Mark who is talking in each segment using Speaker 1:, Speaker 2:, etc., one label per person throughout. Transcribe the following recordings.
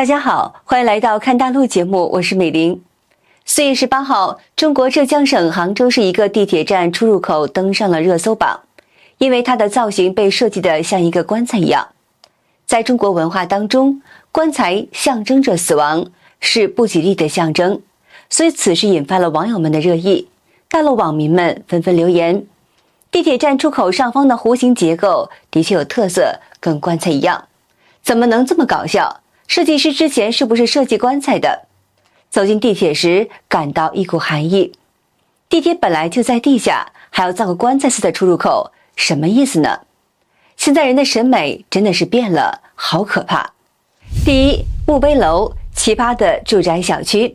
Speaker 1: 大家好，欢迎来到看大陆节目，我是美玲。4月18号，中国浙江省杭州市一个地铁站出入口登上了热搜榜，因为它的造型被设计得像一个棺材一样。在中国文化当中，棺材象征着死亡，是不吉利的象征，所以此事引发了网友们的热议。大陆网民们纷纷留言，地铁站出口上方的弧形结构的确有特色，跟棺材一样，怎么能这么搞笑？设计师之前是不是设计棺材的？走进地铁时感到一股寒意。地铁本来就在地下，还要造个棺材似的出入口，什么意思呢？现在人的审美真的是变了，好可怕。第一，墓碑楼，奇葩的住宅小区。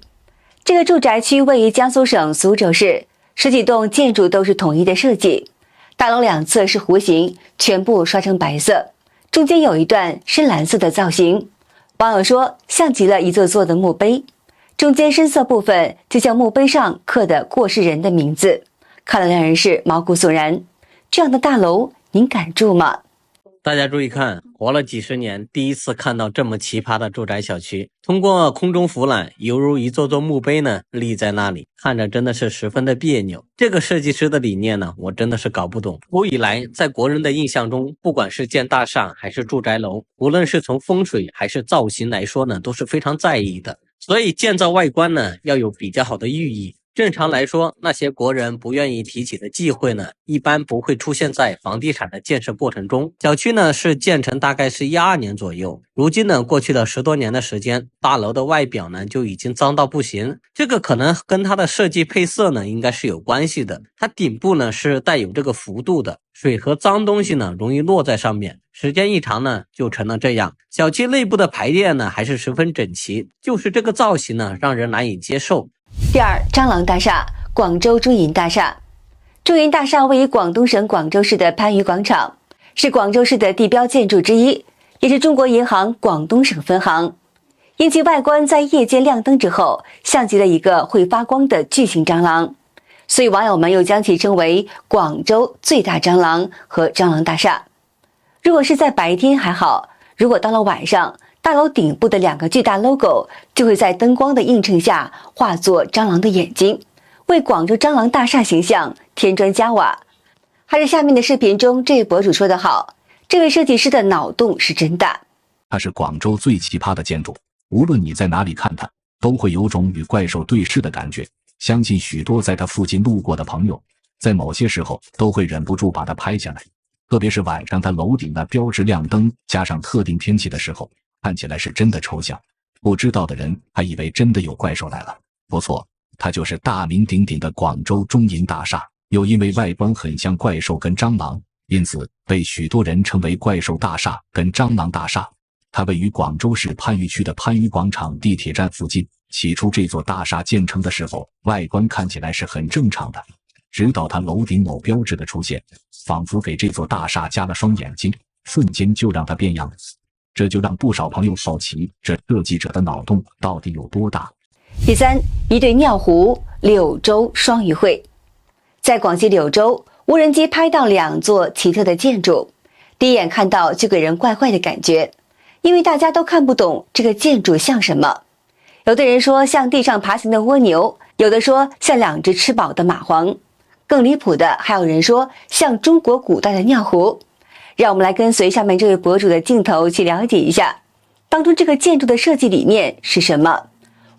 Speaker 1: 这个住宅区位于江苏省苏州市，十几栋建筑都是统一的设计，大楼两侧是弧形，全部刷成白色，中间有一段深蓝色的造型。网友说像极了一座座的墓碑，中间深色部分就像墓碑上刻的过世人的名字，看了让人是毛骨悚然。这样的大楼您敢住吗？
Speaker 2: 大家注意看，活了几十年，第一次看到这么奇葩的住宅小区。通过空中俯览，犹如一座座墓碑呢立在那里，看着真的是十分的别扭。这个设计师的理念呢，我真的是搞不懂。古以来，在国人的印象中，不管是建大厦还是住宅楼，无论是从风水还是造型来说呢，都是非常在意的。所以建造外观呢，要有比较好的寓意。正常来说，那些国人不愿意提起的忌讳呢，一般不会出现在房地产的建设过程中。小区呢是建成大概是12年左右，如今呢过去了10多年的时间，大楼的外表呢就已经脏到不行。这个可能跟它的设计配色呢应该是有关系的。它顶部呢是带有这个幅度的，水和脏东西呢容易落在上面，时间一长呢就成了这样。小区内部的排列呢还是十分整齐，就是这个造型呢让人难以接受。
Speaker 1: 第二，蟑螂大厦，广州中银大厦。中银大厦位于广东省广州市的番禺广场，是广州市的地标建筑之一，也是中国银行广东省分行。因其外观在夜间亮灯之后，像极了一个会发光的巨型蟑螂，所以网友们又将其称为广州最大蟑螂和蟑螂大厦。如果是在白天还好，如果到了晚上，大楼顶部的2个巨大 logo 就会在灯光的映衬下化作蟑螂的眼睛，为广州蟑螂大厦形象添砖加瓦。还是下面的视频中这位博主说得好，这位设计师的脑洞是真大。
Speaker 3: 它是广州最奇葩的建筑，无论你在哪里看它，都会有种与怪兽对视的感觉。相信许多在它附近路过的朋友，在某些时候都会忍不住把它拍下来，特别是晚上它楼顶的标志亮灯，加上特定天气的时候，看起来是真的抽象，不知道的人还以为真的有怪兽来了。不错，它就是大名鼎鼎的广州中银大厦，又因为外观很像怪兽跟蟑螂，因此被许多人称为怪兽大厦跟蟑螂大厦。它位于广州市番禺区的番禺广场地铁站附近。起初这座大厦建成的时候，外观看起来是很正常的，直到它楼顶某标志的出现，仿佛给这座大厦加了双眼睛，瞬间就让它变样。这就让不少朋友好奇，这设计者的脑洞到底有多大。
Speaker 1: 第三，一对尿壶，柳州双鱼会。在广西柳州，无人机拍到2座奇特的建筑，第一眼看到就给人怪怪的感觉，因为大家都看不懂这个建筑像什么。有的人说像地上爬行的蜗牛，有的说像2只吃饱的蚂蟥，更离谱的还有人说像中国古代的尿壶。让我们来跟随下面这位博主的镜头去了解一下，当中这个建筑的设计理念是什么？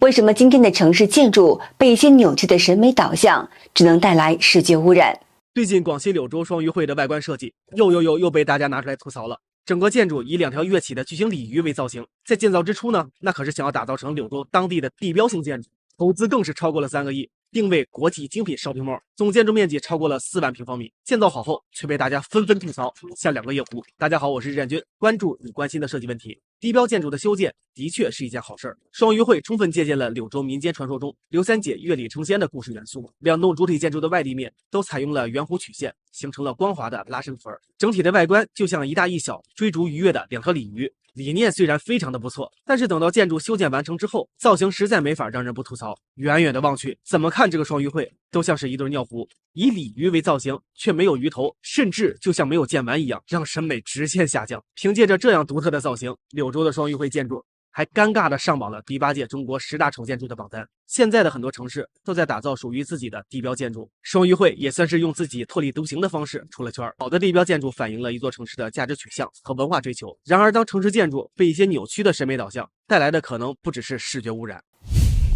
Speaker 1: 为什么今天的城市建筑被一些扭曲的审美导向，只能带来视觉污染？
Speaker 4: 最近广西柳州双鱼会的外观设计又被大家拿出来吐槽了。整个建筑以2条跃起的巨型鲤鱼为造型，在建造之初呢，那可是想要打造成柳州当地的地标性建筑，投资更是超过了3个亿。定位国际精品 shopping mall， 总建筑面积超过了4万平方米。建造好后，却被大家纷纷吐槽，像2个夜壶。大家好，我是任军，关注你关心的设计问题。地标建筑的修建的确是一件好事儿。双鱼会充分借鉴了柳州民间传说中刘三姐月里成仙的故事元素，2栋主体建筑的外立面都采用了圆弧曲线，形成了光滑的拉伸纹，整体的外观就像一大一小追逐愉悦的2条鲤鱼。理念虽然非常的不错，但是等到建筑修建完成之后，造型实在没法让人不吐槽。远远的望去，怎么看这个双鱼会都像是一对尿壶，以鲤鱼为造型，却没有鱼头，甚至就像没有建完一样，让审美直线下降。凭借着这样独特的造型，柳州的双鱼会建筑还尴尬的上榜了第8届中国10大丑建筑的榜单。现在的很多城市都在打造属于自己的地标建筑，双鱼会也算是用自己特立独行的方式出了圈。好的地标建筑反映了一座城市的价值取向和文化追求。然而，当城市建筑被一些扭曲的审美导向带来的，可能不只是视觉污染。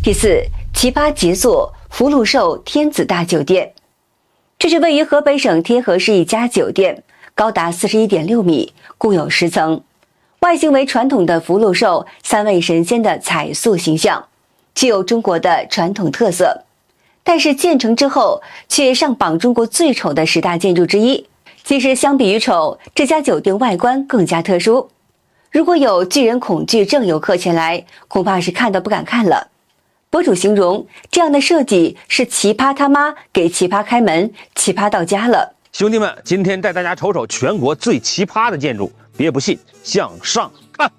Speaker 1: 第4，奇葩杰作福禄寿天子大酒店。这是位于河北省天河市一家酒店，高达41.6米，共有10层。外形为传统的福禄寿3位神仙的彩塑形象，具有中国的传统特色。但是建成之后却上榜中国最丑的10大建筑之一。其实相比于丑，这家酒店外观更加特殊。如果有巨人恐惧症游客前来，恐怕是看都不敢看了。博主形容这样的设计是奇葩他妈给奇葩开门，奇葩到家了。
Speaker 5: 兄弟们，今天带大家瞅瞅全国最奇葩的建筑，别不信，向上看。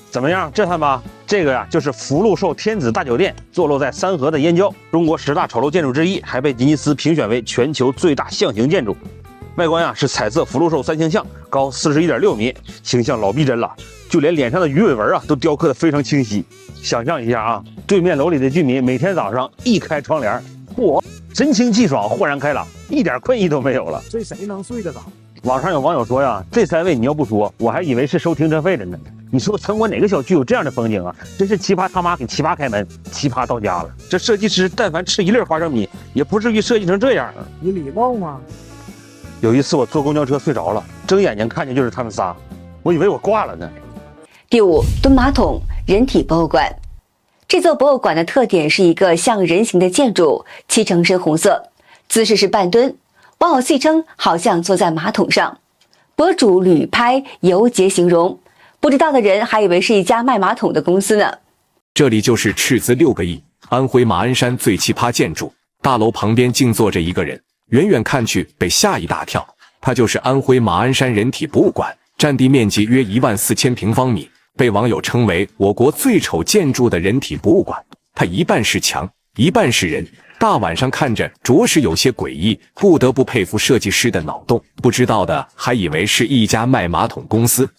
Speaker 5: 怎么样，震撼吧？这个呀，就是福禄寿天子大酒店，坐落在三河的燕郊，中国10大丑陋建筑之一，还被吉尼斯评选为全球最大象形建筑。外观呀是彩色福禄寿3形象，高41.6米，形象老逼真了，就连脸上的鱼尾纹啊都雕刻得非常清晰。想象一下啊，对面楼里的居民每天早上一开窗帘，嚯，神清气爽，豁然开朗，一点困意都没有了。
Speaker 6: 这谁能睡得着？
Speaker 5: 网上有网友说呀，这3位你要不说，我还以为是收停车费的呢。你说全国哪个小区有这样的风景啊？真是奇葩他妈给奇葩开门，奇葩到家了。这设计师但凡吃一粒花生米，也不至于设计成这样啊！
Speaker 6: 你礼貌吗？
Speaker 5: 有一次我坐公交车睡着了，睁眼睛看见就是他们仨，我以为我挂了呢。
Speaker 1: 第5，蹲马桶人体博物馆。这座博物馆的特点是一个像人形的建筑，漆成深红色，姿势是半蹲，网友戏称好像坐在马桶上。博主旅拍游杰形容，不知道的人还以为是一家卖马桶的公司呢。
Speaker 7: 这里就是斥资6个亿，安徽马鞍山最奇葩建筑，大楼旁边静坐着一个人，远远看去被吓一大跳。它就是安徽马鞍山人体博物馆，占地面积约14000平方米，被网友称为我国最丑建筑的人体博物馆。它一半是墙，一半是人，大晚上看着着实有些诡异，不得不佩服设计师的脑洞。不知道的还以为是一家卖马桶公司。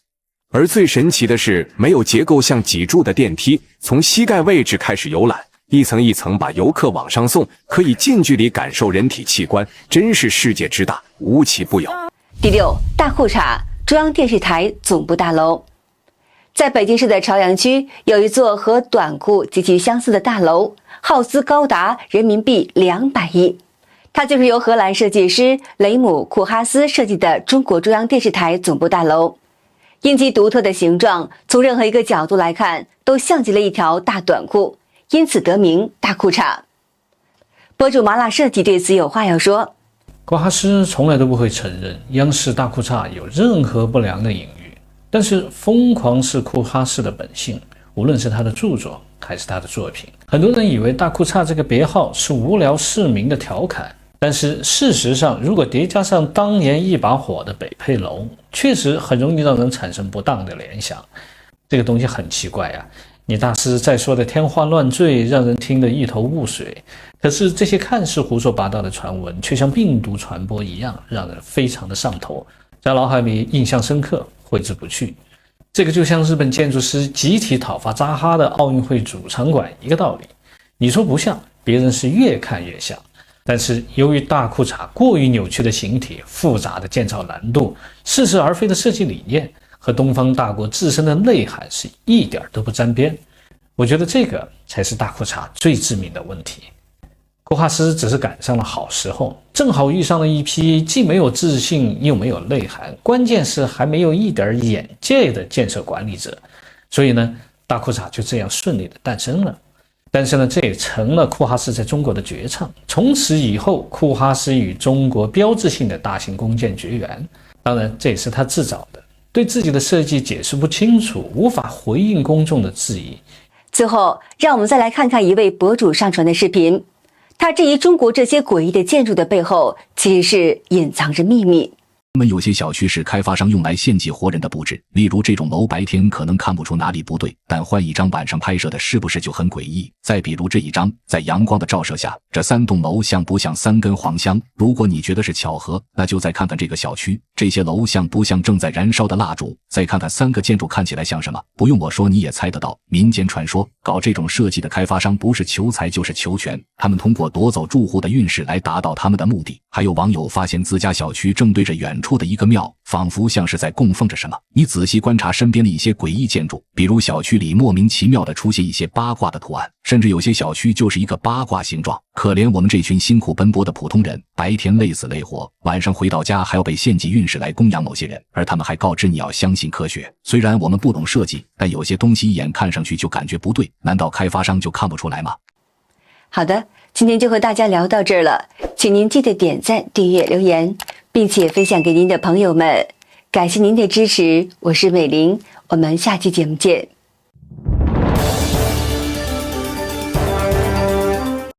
Speaker 7: 而最神奇的是，没有结构像脊柱的电梯，从膝盖位置开始游览，一层一层把游客往上送，可以近距离感受人体器官，真是世界之大，无奇不有。
Speaker 1: 第6，大裤衩中央电视台总部大楼。在北京市的朝阳区，有一座和短裤极其相似的大楼，耗资高达人民币200亿。它就是由荷兰设计师雷姆·库哈斯设计的中国中央电视台总部大楼。因其独特的形状，从任何一个角度来看，都像极了一条大短裤，因此得名大裤衩。博主麻辣设计对此有话要说：
Speaker 8: 库哈斯从来都不会承认央视大裤衩有任何不良的隐喻，但是疯狂是库哈斯的本性，无论是他的著作还是他的作品。很多人以为大裤衩这个别号是无聊市民的调侃，但是事实上，如果叠加上当年一把火的北配楼，确实很容易让人产生不当的联想。这个东西很奇怪啊，你大师在说的天花乱坠，让人听得一头雾水，可是这些看似胡说八道的传闻，却像病毒传播一样，让人非常的上头，在脑海里印象深刻，挥之不去。这个就像日本建筑师集体讨伐扎哈的奥运会主场馆一个道理，你说不像，别人是越看越像。但是由于大裤衩过于扭曲的形体、复杂的建造难度、似是而非的设计理念和东方大国自身的内涵是一点都不沾边，我觉得这个才是大裤衩最致命的问题。库哈斯只是赶上了好时候，正好遇上了一批既没有自信又没有内涵，关键是还没有一点眼界的建设管理者，所以呢，大裤衩就这样顺利的诞生了。但是呢，这也成了库哈斯在中国的绝唱。从此以后，库哈斯与中国标志性的大型弓箭绝缘。当然，这也是他自找的，对自己的设计解释不清楚，无法回应公众的质疑。
Speaker 1: 最后，让我们再来看看一位博主上传的视频。他质疑中国这些诡异的建筑的背后，其实是隐藏着秘密。
Speaker 3: 有些小区是开发商用来献祭活人的布置，例如这种楼白天可能看不出哪里不对，但换一张晚上拍摄的是不是就很诡异？再比如这一张，在阳光的照射下，这3栋楼像不像3根黄香？如果你觉得是巧合，那就再看看这个小区，这些楼像不像正在燃烧的蜡烛？再看看3个建筑看起来像什么？不用我说你也猜得到。民间传说，搞这种设计的开发商不是求财就是求权，他们通过夺走住户的运势来达到他们的目的。还有网友发现自家小区正对着远处的一个庙，仿佛像是在供奉着什么。你仔细观察身边的一些诡异建筑，比如小区里莫名其妙的出现一些八卦的图案，甚至有些小区就是一个八卦形状。可怜我们这群辛苦奔波的普通人，白天累死累活，晚上回到家还要被献祭运势来供养某些人，而他们还告知你要相信科学。虽然我们不懂设计，但有些东西一眼看上去就感觉不对，难道开发商就看不出来吗？
Speaker 1: 好的，今天就和大家聊到这儿了，请您记得点赞、订阅、留言，并且分享给您的朋友们。感谢您的支持，我是美玲，我们下期节目见。